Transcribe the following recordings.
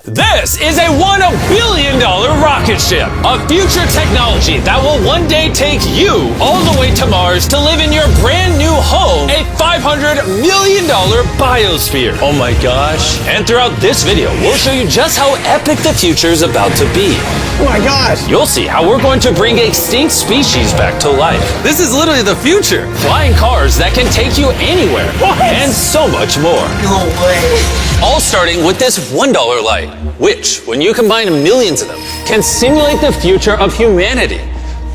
This is a $1 billion rocket ship, a future technology that will one day take you all the way to Mars to live in your brand new home, a $500 million biosphere. Oh my gosh. And throughout this video, we'll show you just how epic the future is about to be. Oh my gosh. You'll see how we're going to bring extinct species back to life. This is literally the future. Flying cars that can take you anywhere. What? And so much more. No way. All starting with this $1 light, which, when you combine millions of them, can simulate the future of humanity,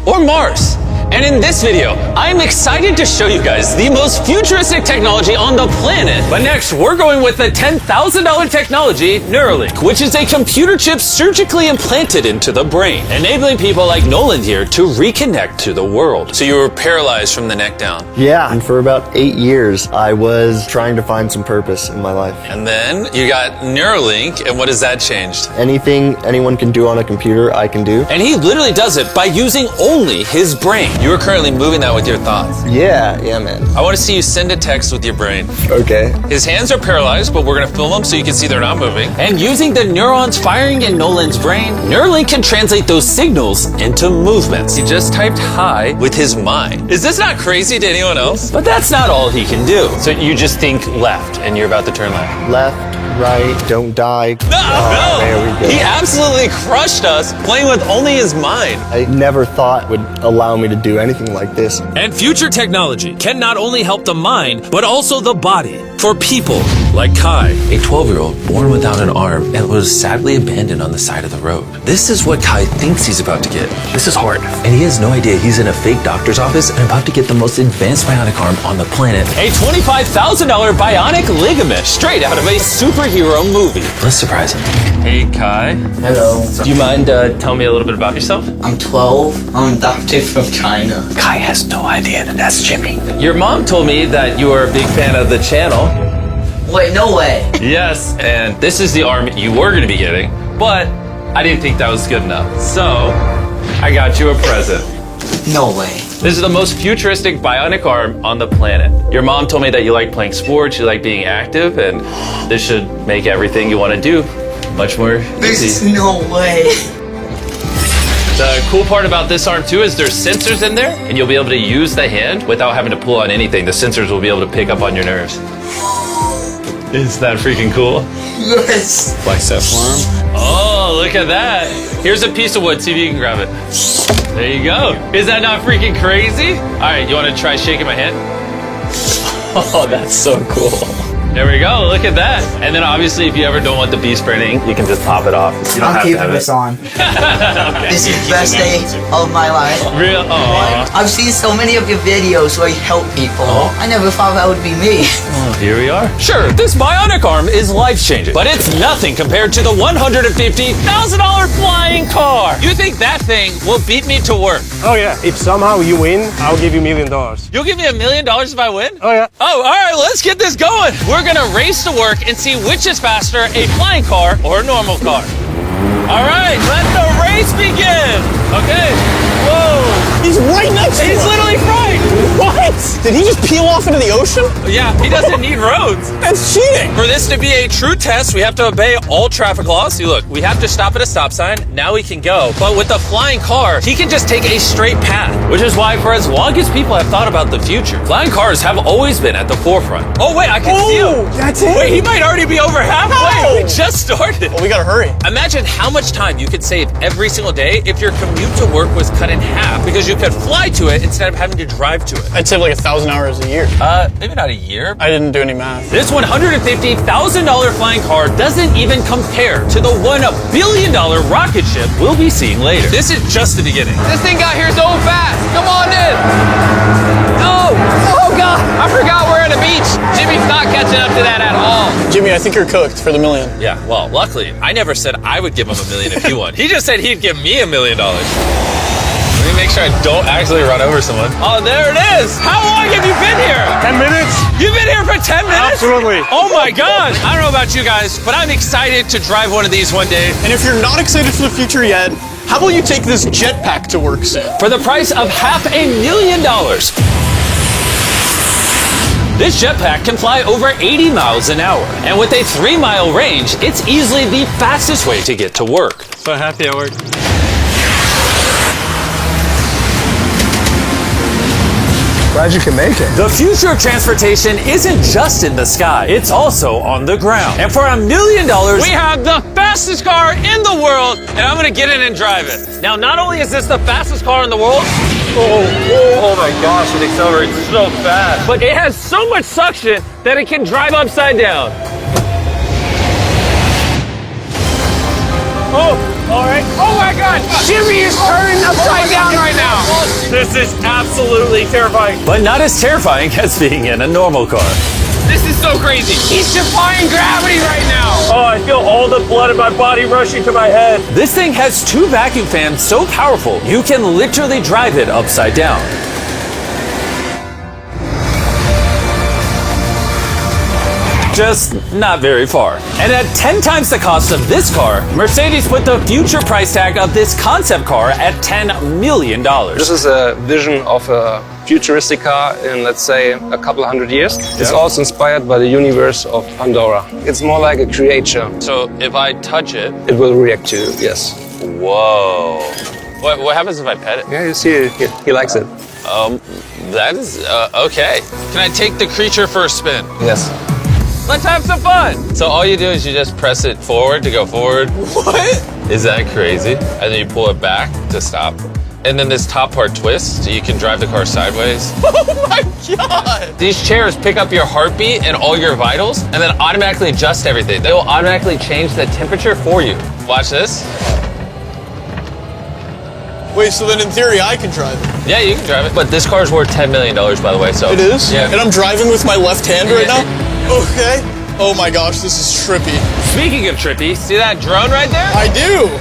or Mars. And in this video, I'm excited to show you guys the most futuristic technology on the planet. But next, we're going with the $10,000 technology, Neuralink, which is a computer chip surgically implanted into the brain, enabling people like Nolan here to reconnect to the world. So you were paralyzed from the neck down. Yeah, and for about 8 years, I was trying to find some purpose in my life. And then you got Neuralink, and what has that changed? Anything anyone can do on a computer, I can do. And he literally does it by using only his brain. You are currently moving that with your thoughts. Yeah, man. I want to see you send a text with your brain. Okay. His hands are paralyzed, but we're going to film them so you can see they're not moving. And using the neurons firing in Nolan's brain, Neuralink can translate those signals into movements. He just typed hi with his mind. Is this not crazy to anyone else? But that's not all he can do. So you just think left, and you're about to turn left. Left, right, don't die. No! There we go. He absolutely crushed us playing with only his mind. I never thought would allow me to do anything like this. And future technology can not only help the mind, but also the body for people like Kai, a 12-year-old born without an arm and was sadly abandoned on the side of the road. This is what Kai thinks he's about to get. This is hard. And he has no idea he's in a fake doctor's office and about to get the most advanced bionic arm on the planet. A $25,000 bionic ligament straight out of a superhero movie. Let's surprise him. Hey, Kai. Hello. Do you mind telling me a little bit about yourself? I'm 12. I'm adopted from China. Kai has no idea that that's Jimmy. Your mom told me that you are a big fan of the channel. Wait, no way. Yes, and this is the arm you were going to be getting, but I didn't think that was good enough. So, I got you a present. No way. This is the most futuristic bionic arm on the planet. Your mom told me that you like playing sports, you like being active, and this should make everything you want to do much more This easy. is no way. The cool part about this arm too is there's sensors in there, and you'll be able to use the hand without having to pull on anything. The sensors will be able to pick up on your nerves. Is that freaking cool? Yes. Bicep for him. Oh, look at that. Here's a piece of wood. See if you can grab it. There you go. Is that not freaking crazy? All right, you want to try shaking my hand? Oh, that's so cool. There we go. Look at that. And then obviously, if you ever don't want the bee spraying, you can just pop it off. You don't I'm have to keeping have this it. on. Okay. This is the best day of my life. Real. Oh. I've seen so many of your videos where you help people. I never thought that would be me. Well, here we are. Sure, this bionic arm is life-changing, but it's nothing compared to the $150,000 flying car. You think that thing will beat me to work? Oh yeah, if somehow you win, I'll give you $1 million. You'll give me $1 million if I win? Oh yeah. Oh, all right, let's get this going. We're gonna race to work and see which is faster, a flying car or a normal car. All right, let the race begin. Okay. Whoa. He's right next to He's us. literally right. What? Did he just peel off into the ocean? Yeah, he doesn't need roads. That's cheating. For this to be a true test, we have to obey all traffic laws. See, look, we have to stop at a stop sign. Now we can go. But with the flying car, he can just take a straight path, which is why for as long as people have thought about the future, flying cars have always been at the forefront. Oh, wait, I can see him. That's it. Wait, he might already be over halfway. No. We just started. Well, we gotta hurry. Imagine how much time you could save every single day if your commute to work was cut in half because you could fly to it instead of having to drive to it. I'd save like 1,000 hours a year. Maybe not a year. I didn't do any math. This $150,000 flying car doesn't even compare to the $1 billion rocket ship we'll be seeing later. This is just the beginning. This thing got here so fast. Come on in. No. Oh, God. I forgot we're at a beach. Jimmy's not catching up to that at all. Jimmy, I think you're cooked for the $1 million. Yeah, well, luckily, I never said I would give him $1 million if he won. He just said he'd give me $1 million. Let me make sure I don't actually run over someone. Oh, there it is. How long have you been here? 10 minutes? You've been here for 10 minutes? Absolutely. Oh my gosh. I don't know about you guys, but I'm excited to drive one of these one day. And if you're not excited for the future yet, how about you take this jetpack to work soon? For the price of $500,000. This jetpack can fly over 80 miles an hour. And with a 3-mile range, it's easily the fastest way to get to work. So happy at work. Glad you can make it. The future of transportation isn't just in the sky, it's also on the ground. And for $1 million, we have the fastest car in the world, and I'm gonna get in and drive it. Now, not only is this the fastest car in the world, oh my gosh, it accelerates so fast, but it has so much suction that it can drive upside down. Oh, all right. Oh my God, Jimmy is turning upside down right now. This is absolutely terrifying. But not as terrifying as being in a normal car. This is so crazy. He's defying gravity right now. Oh, I feel all the blood in my body rushing to my head. This thing has 2 vacuum fans so powerful, you can literally drive it upside down. Just not very far. And at 10 times the cost of this car, Mercedes put the future price tag of this concept car at $10 million. This is a vision of a futuristic car in, let's say, a couple hundred years. It's also inspired by the universe of Pandora. It's more like a creature. So if I touch it, It will react to you, yes. whoa. What happens if I pet it? Yeah, you see, he likes it. That is, okay. Can I take the creature for a spin? Yes. Let's have some fun. So all you do is you just press it forward to go forward. What? Is that crazy? And then you pull it back to stop. And then this top part twists, so you can drive the car sideways. Oh my God! These chairs pick up your heartbeat and all your vitals, and then automatically adjust everything. They will automatically change the temperature for you. Watch this. Wait, so then in theory I can drive it? Yeah, you can drive it. But this car is worth $10 million, by the way, so. It is? Yeah. And I'm driving with my left hand right now? Okay. Oh my gosh, this is trippy. Speaking of trippy, see that drone right there? I do.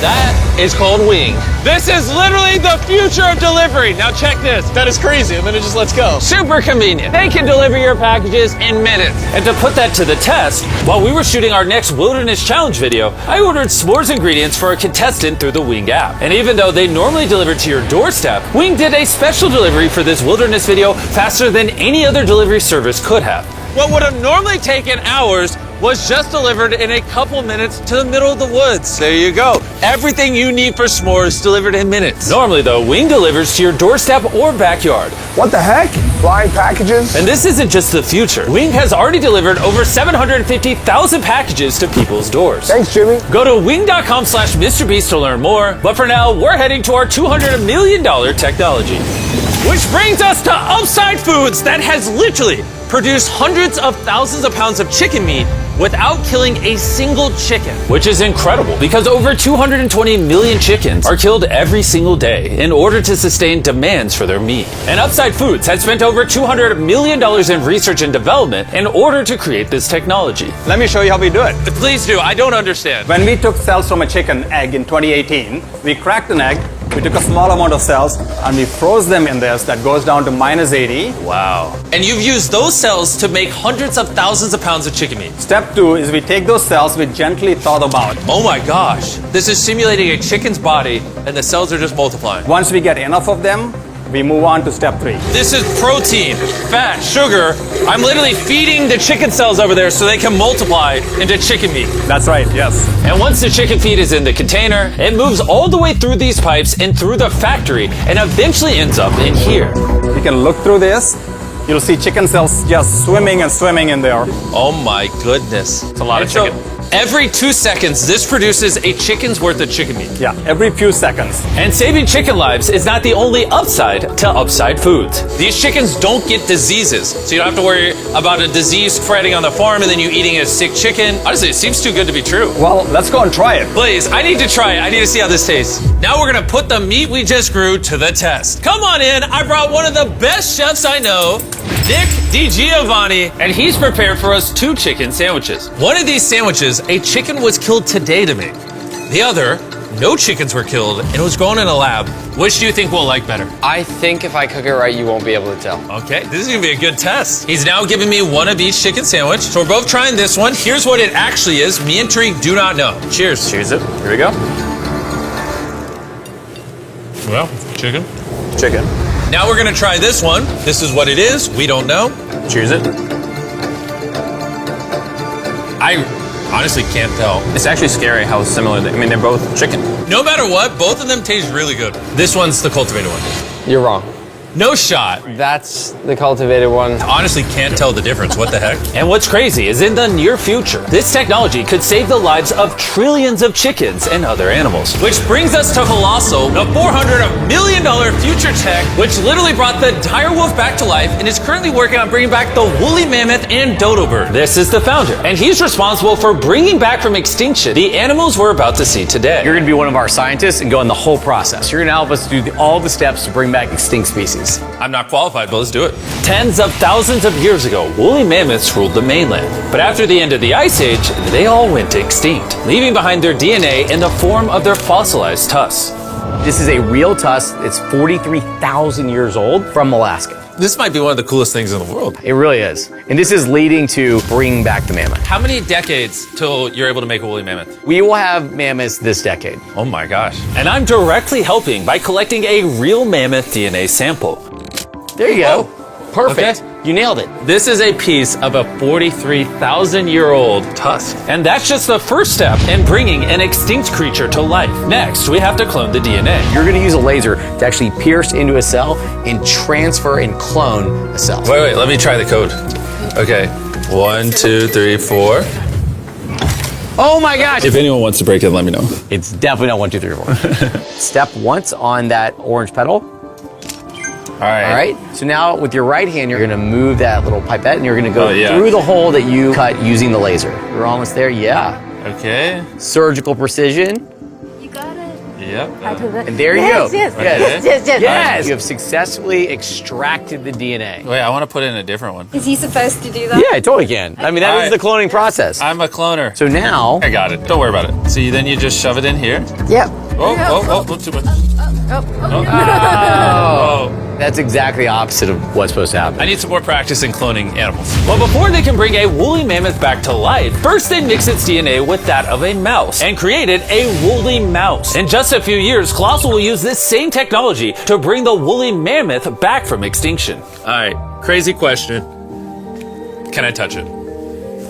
That is called Wing. This is literally the future of delivery. Now check this. That is crazy, and then it just lets go. Super convenient. They can deliver your packages in minutes. And to put that to the test, while we were shooting our next Wilderness Challenge video, I ordered s'mores ingredients for a contestant through the Wing app. And even though they normally deliver to your doorstep, Wing did a special delivery for this wilderness video faster than any other delivery service could have. What would have normally taken hours was just delivered in a couple minutes to the middle of the woods. There you go. Everything you need for s'mores delivered in minutes. Normally though, Wing delivers to your doorstep or backyard. What the heck? Flying packages? And this isn't just the future. Wing has already delivered over 750,000 packages to people's doors. Thanks, Jimmy. Go to wing.com/MrBeast to learn more. But for now, we're heading to our $200 million technology. Which brings us to Upside Foods that has literally produced hundreds of thousands of pounds of chicken meat without killing a single chicken. Which is incredible because over 220 million chickens are killed every single day in order to sustain demands for their meat. And Upside Foods has spent over $200 million in research and development in order to create this technology. Let me show you how we do it. Please do, I don't understand. When we took cells from a chicken egg in 2018, we cracked an egg, we took a small amount of cells, and we froze them in this that goes down to -80. Wow. And you've used those cells to make hundreds of thousands of pounds of chicken meat. Step 2 is we take those cells, we gently thaw them out. Oh my gosh. This is simulating a chicken's body and the cells are just multiplying. Once we get enough of them, we move on to step 3. This is protein, fat, sugar. I'm literally feeding the chicken cells over there so they can multiply into chicken meat. That's right, yes. And once the chicken feed is in the container, it moves all the way through these pipes and through the factory and eventually ends up in here. You can look through this. You'll see chicken cells just swimming and swimming in there. Oh my goodness. It's a lot of chicken. Every 2 seconds, this produces a chicken's worth of chicken meat. Yeah, every few seconds. And saving chicken lives is not the only upside to Upside Foods. These chickens don't get diseases, so you don't have to worry about a disease spreading on the farm and then you eating a sick chicken. Honestly, it seems too good to be true. Well, let's go and try it. Please, I need to try it. I need to see how this tastes. Now we're gonna put the meat we just grew to the test. Come on in, I brought one of the best chefs I know, Nick DiGiovanni, and he's prepared for us 2 chicken sandwiches. One of these sandwiches, a chicken was killed today to make. The other, no chickens were killed and it was grown in a lab. Which do you think we'll like better? I think if I cook it right, you won't be able to tell. Okay, this is gonna be a good test. He's now giving me one of each chicken sandwich. So we're both trying this one. Here's what it actually is. Me and Tariq do not know. Cheers. Cheers it. Here we go. Well, chicken. Chicken. Now we're gonna try this one. This is what it is. We don't know. Cheers it. I honestly can't tell. It's actually scary how similar I mean, they're both chicken. No matter what, both of them taste really good. This one's the cultivated one. You're wrong. No shot. That's the cultivated one. Honestly can't tell the difference. What the heck? And what's crazy is in the near future, this technology could save the lives of trillions of chickens and other animals. Which brings us to Colossal, the $400 million future tech, which literally brought the direwolf back to life and is currently working on bringing back the woolly mammoth and dodo bird. This is the founder, and he's responsible for bringing back from extinction the animals we're about to see today. You're going to be one of our scientists and go in the whole process. You're going to help us do all the steps to bring back extinct species. I'm not qualified, but let's do it. Tens of thousands of years ago, woolly mammoths ruled the mainland. But after the end of the Ice Age, they all went extinct, leaving behind their DNA in the form of their fossilized tusks. This is a real tusk. It's 43,000 years old from Alaska. This might be one of the coolest things in the world. It really is. And this is leading to bringing back the mammoth. How many decades till you're able to make a woolly mammoth? We will have mammoths this decade. Oh my gosh. And I'm directly helping by collecting a real mammoth DNA sample. There you go. Perfect. Okay. You nailed it. This is a piece of a 43,000-year-old tusk. And that's just the first step in bringing an extinct creature to life. Next, we have to clone the DNA. You're going to use a laser to actually pierce into a cell and transfer and clone a cell. Wait, let me try the code. Okay. 1, 2, 3, 4. Oh my gosh. If anyone wants to break it, let me know. It's definitely not 1, 2, 3, 4. Step once on that orange petal. All right. So now with your right hand, you're going to move that little pipette and you're going to go Oh, yeah. through the hole that you cut using the laser. You're almost there. Yeah. Okay. Surgical precision. You got it. Yep. And there you go. Yes. Yes. Yes. You have successfully extracted the DNA. Wait, I want to put in a different one. Is he supposed to do that? Yeah, I totally can. I mean, that is the cloning process. I'm a cloner. So now, I got it. Don't worry about it. See, then you just shove it in here. Yep. Oh, too much. that's exactly opposite of what's supposed to happen. I need some more practice in cloning animals. Well, before they can bring a woolly mammoth back to life, first they mix its DNA with that of a mouse and created a woolly mouse. In just a few years, Colossal will use this same technology to bring the woolly mammoth back from extinction. All right, crazy question. Can I touch it?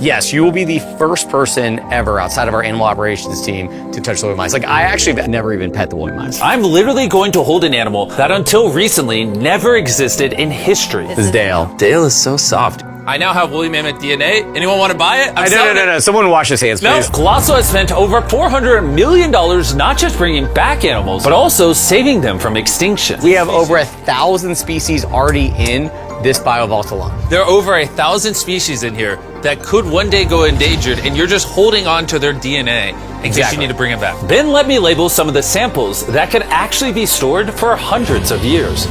Yes, you will be the first person ever outside of our animal operations team to touch the woolly mice. Like, I actually have never even pet the woolly mice. I'm literally going to hold an animal that until recently never existed in history. This is Dale. Dale is so soft. I now have woolly mammoth DNA. Anyone want to buy it? No. Someone wash his hands, No, please. Colossal has spent over $400 million not just bringing back animals, but also saving them from extinction. We have over 1,000 species already in this biovault alone. There are over 1,000 species in here that could one day go endangered, and you're just holding on to their DNA in case you need to bring it back. Then let me label some of the samples that could actually be stored for hundreds of years.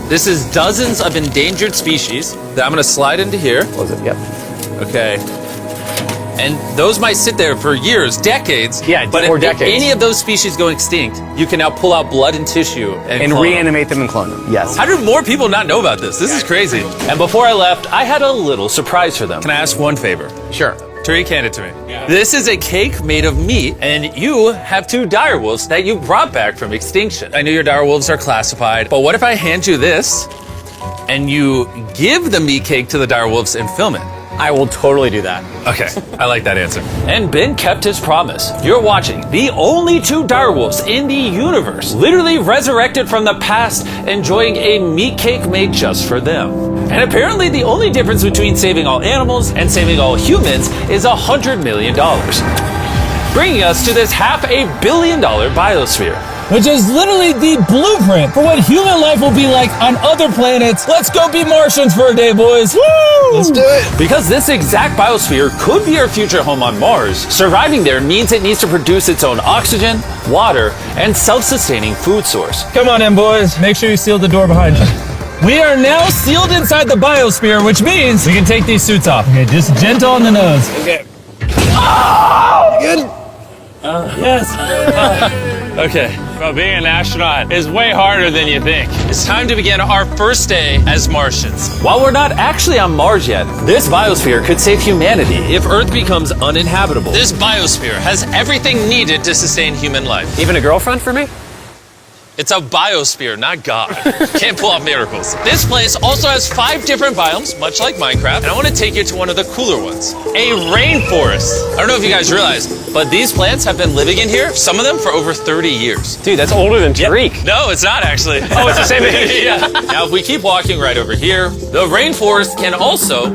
This is dozens of endangered species that I'm going to slide into here. Close it, yep. Okay. And those might sit there for years, decades. Yeah, but or if decades. any of those species go extinct, you can now pull out blood and tissue and clone them. reanimate them and clone them. Yes. How do more people not know about this? This is crazy. And before I left, I had a little surprise for them. Can I ask one favor? Sure. Tariq, hand it to me. This is a cake made of meat, and you have 2 direwolves that you brought back from extinction. I know your direwolves are classified, but what if I hand you this, and you give the meat cake to the direwolves and film it? I will totally do that. Okay, I like that answer. And Ben kept his promise. You're watching the only 2 direwolves in the universe, literally resurrected from the past, enjoying a meat cake made just for them. And apparently the only difference between saving all animals and saving all humans is $100 million. Bringing us to this $500 million biosphere. Which is literally the blueprint for what human life will be like on other planets. Let's go be Martians for a day, boys. Woo! Let's do it. Because this exact biosphere could be our future home on Mars, surviving there means it needs to produce its own oxygen, water, and self-sustaining food source. Come on in, boys. Make sure you seal the door behind you. We are now sealed inside the biosphere, which means we can take these suits off. Okay, just gentle on the nose. Okay. Oh! Good. Yes. Okay. Well, being an astronaut is way harder than you think. It's time to begin our first day as Martians. While we're not actually on Mars yet, this biosphere could save humanity if Earth becomes uninhabitable. This biosphere has everything needed to sustain human life. Even a girlfriend for me? It's a biosphere, not God. Can't pull off miracles. This place also has 5 different biomes, much like Minecraft, and I want to take you to one of the cooler ones. A rainforest. I don't know if you guys realize, but these plants have been living in here, some of them for over 30 years. Dude, that's older than Tariq. No, it's not actually. Oh, it's the same age. Yeah. Now, if we keep walking right over here, the rainforest can also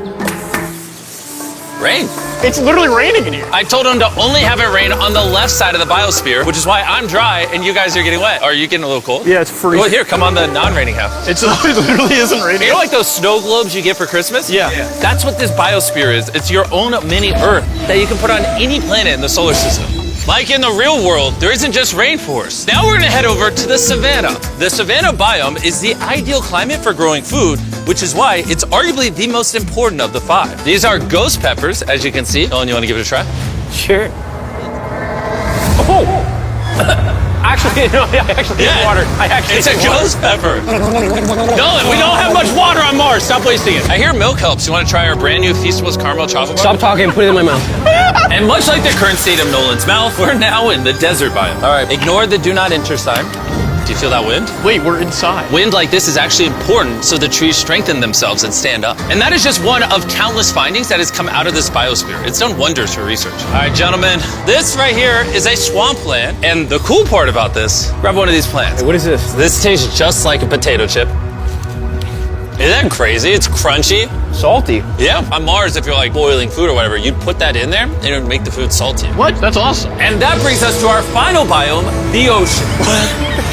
rain. It's literally raining in here. I told him to only have it rain on the left side of the biosphere, which is why I'm dry and you guys are getting wet. Are you getting a little cold? Yeah, it's freezing. Well, here, come on the non-raining half. It literally isn't raining. You know like those snow globes you get for Christmas? Yeah. That's what this biosphere is. It's your own mini Earth that you can put on any planet in the solar system. Like in the real world, there isn't just rainforests. Now we're gonna head over to the savanna. The savanna biome is the ideal climate for growing food, which is why it's arguably the most important of the 5. These are ghost peppers, as you can see. Nolan, you wanna give it a try? Sure. Oh! Actually, no, I actually need water. It's a ghost pepper. Nolan, we don't have much water on Mars. Stop wasting it. I hear milk helps. You want to try our brand new Feastables caramel chocolate bar? Stop talking and put it in my mouth. And much like the current state of Nolan's mouth, we're now in the desert biome. All right, ignore the do not enter sign. Do you feel that wind? Wait, we're inside. Wind like this is actually important so the trees strengthen themselves and stand up. And that is just one of countless findings that has come out of this biosphere. It's done wonders for research. All right, gentlemen, this right here is a swampland. And the cool part about this, grab one of these plants. Hey, what is this? This tastes just like a potato chip. Isn't that crazy? It's crunchy. Salty. Yeah. On Mars, if you're like boiling food or whatever, you'd put that in there and it would make the food salty. What? That's awesome. And that brings us to our final biome, the ocean.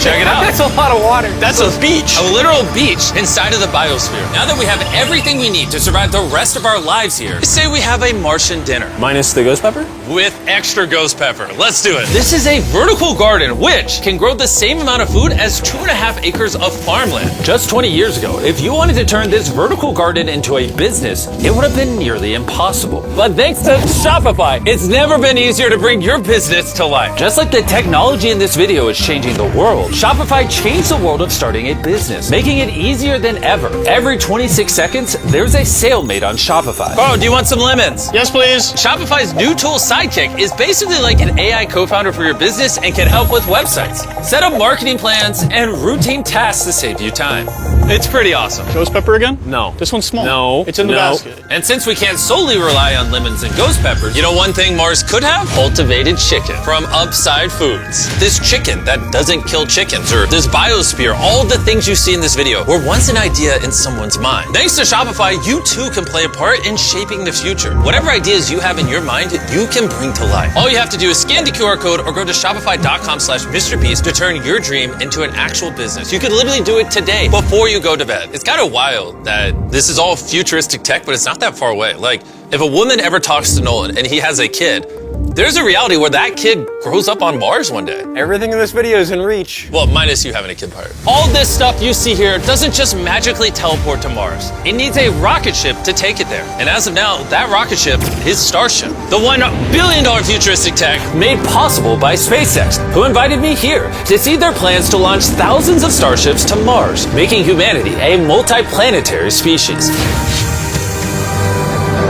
Check it out. That's a lot of water. That's a beach. A literal beach inside of the biosphere. Now that we have everything we need to survive the rest of our lives here, say we have a Martian dinner. Minus the ghost pepper? With extra ghost pepper. Let's do it. This is a vertical garden, which can grow the same amount of food as 2.5 acres of farmland. Just 20 years ago, if you wanted to turn this vertical garden into a business, it would have been nearly impossible. But thanks to Shopify, it's never been easier to bring your business to life. Just like the technology in this video is changing the world, Shopify changed the world of starting a business, making it easier than ever. Every 26 seconds, there's a sale made on Shopify. Oh, do you want some lemons? Yes, please. Shopify's new tool Sidekick is basically like an AI co-founder for your business and can help with websites, set up marketing plans, and routine tasks to save you time. It's pretty awesome. Ghost pepper again? No. This one's small. No. It's in the basket. And since we can't solely rely on lemons and ghost peppers, you know one thing Mars could have? Cultivated chicken from Upside Foods. This chicken that doesn't kill chickens, or this biosphere, all the things you see in this video were once an idea in someone's mind. Thanks to Shopify, you too can play a part in shaping the future. Whatever ideas you have in your mind, you can bring to life. All you have to do is scan the QR code or go to shopify.com/MrBeast to turn your dream into an actual business. You could literally do it today before you go to bed. It's kind of wild that this is all futuristic tech, but it's not that far away. Like, if a woman ever talks to Nolan and he has a kid, there's a reality where that kid grows up on Mars one day. Everything in this video is in reach. Well, minus you having a kid part. All this stuff you see here doesn't just magically teleport to Mars. It needs a rocket ship to take it there. And as of now, that rocket ship is Starship, the $1 billion futuristic tech made possible by SpaceX, who invited me here to see their plans to launch thousands of starships to Mars, making humanity a multi-planetary species.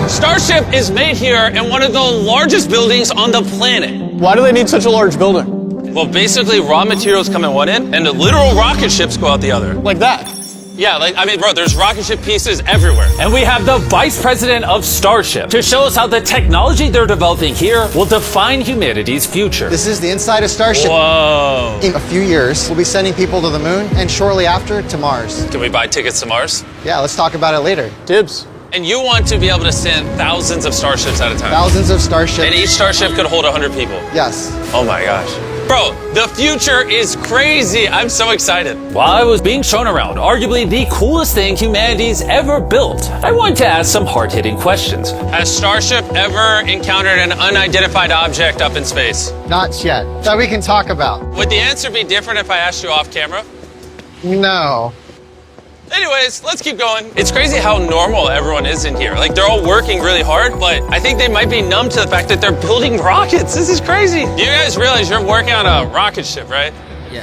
Starship is made here in one of the largest buildings on the planet. Why do they need such a large building? Well, basically, raw materials come in one end, and the literal rocket ships go out the other. Like that? Yeah, bro, there's rocket ship pieces everywhere. And we have the vice president of Starship to show us how the technology they're developing here will define humanity's future. This is the inside of Starship. Whoa. In a few years, we'll be sending people to the moon, and shortly after, to Mars. Can we buy tickets to Mars? Yeah, let's talk about it later. Dibs. And you want to be able to send thousands of starships at a time? Thousands of starships. And each starship could hold 100 people? Yes. Oh my gosh. Bro, the future is crazy. I'm so excited. While I was being shown around arguably the coolest thing humanity's ever built, I wanted to ask some hard-hitting questions. Has Starship ever encountered an unidentified object up in space? Not yet. That we can talk about. Would the answer be different if I asked you off camera? No. Anyways, let's keep going. It's crazy how normal everyone is in here. Like, they're all working really hard, but I think they might be numb to the fact that they're building rockets. This is crazy. You guys realize you're working on a rocket ship, right?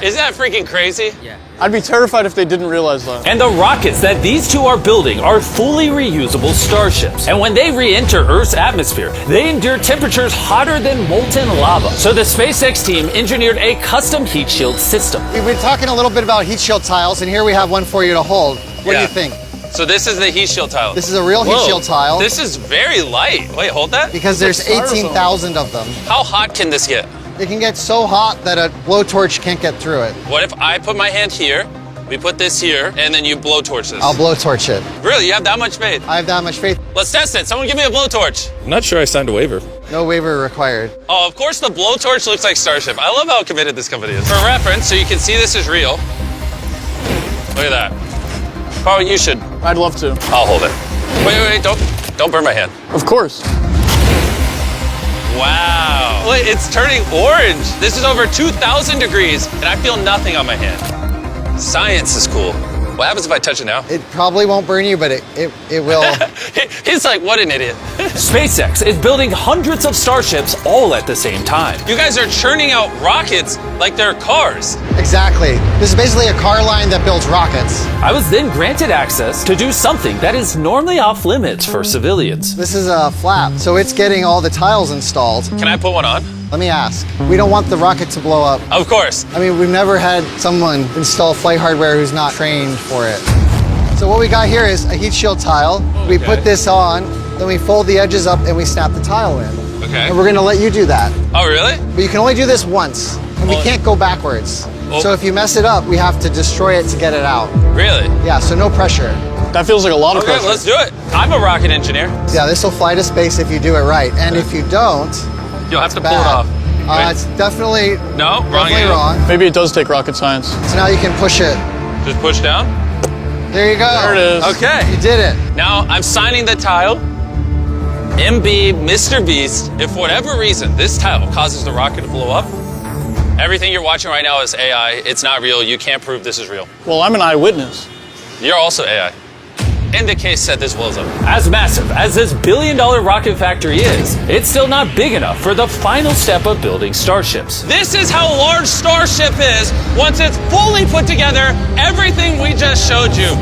Isn't that freaking crazy? I'd be terrified if they didn't realize that. And the rockets that these two are building are fully reusable starships. And when they re-enter Earth's atmosphere, they endure temperatures hotter than molten lava. So the SpaceX team engineered a custom heat shield system. We've been talking a little bit about heat shield tiles, and here we have one for you to hold. What do you think? So this is the heat shield tile. This is a real heat shield tile. This is very light. Wait, hold that. Because there's 18,000 of them. How hot can this get? It can get so hot that a blowtorch can't get through it. What if I put my hand here, we put this here, and then you blowtorch this? I'll blowtorch it. Really? You have that much faith? I have that much faith. Let's test it. Someone give me a blowtorch. I'm not sure I signed a waiver. No waiver required. Oh, of course the blowtorch looks like Starship. I love how committed this company is. For reference, so you can see this is real. Look at that. Oh, you should. I'd love to. I'll hold it. Wait, don't burn my hand. Of course. Wow. Wait, it's turning orange. This is over 2,000 degrees, and I feel nothing on my hand. Science is cool. What happens if I touch it now? It probably won't burn you, but it will. He's like, what an idiot. SpaceX is building hundreds of starships all at the same time. You guys are churning out rockets like they're cars. Exactly. This is basically a car line that builds rockets. I was then granted access to do something that is normally off limits for civilians. This is a flap, so it's getting all the tiles installed. Can I put one on? Let me ask. We don't want the rocket to blow up. Of course. I mean, we've never had someone install flight hardware who's not trained for it. So what we got here is a heat shield tile. We put this on, then we fold the edges up and we snap the tile in. Okay. And we're gonna let you do that. Oh, really? But you can only do this once, and we can't go backwards. So if you mess it up, we have to destroy it to get it out. Really? Yeah, so no pressure. That feels like a lot of pressure. Okay, let's do it. I'm a rocket engineer. Yeah, this will fly to space if you do it right. And if you don't, you'll have to pull bad. it off. Right? It's definitely wrong. wrong. Maybe it does take rocket science. So now you can push it. Just push down. There you go. There it is. Okay. You did it. Now I'm signing the tile. MB, Mr. Beast. If for whatever reason this tile causes the rocket to blow up, everything you're watching right now is AI. It's not real. You can't prove this is real. Well, I'm an eyewitness. You're also AI. In the case that this blows up. As massive as this billion-dollar rocket factory is, it's still not big enough for the final step of building starships. This is how large Starship is once it's fully put together, everything we just showed you.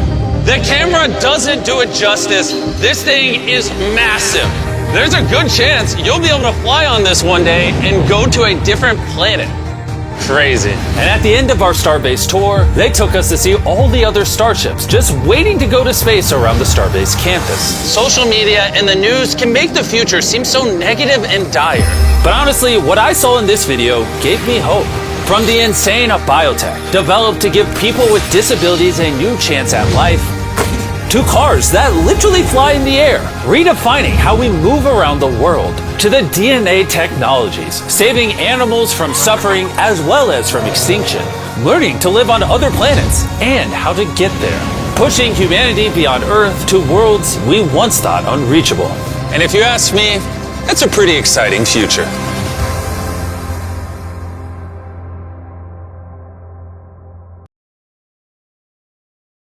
The camera doesn't do it justice. This thing is massive. There's a good chance you'll be able to fly on this one day and go to a different planet. Crazy. And at the end of our Starbase tour, they took us to see all the other starships just waiting to go to space around the Starbase campus. Social media and the news can make the future seem so negative and dire. But honestly, what I saw in this video gave me hope. From the insane of biotech, developed to give people with disabilities a new chance at life, to cars that literally fly in the air, redefining how we move around the world, to the DNA technologies, saving animals from suffering as well as from extinction, learning to live on other planets, and how to get there, pushing humanity beyond Earth to worlds we once thought unreachable. And if you ask me, that's a pretty exciting future.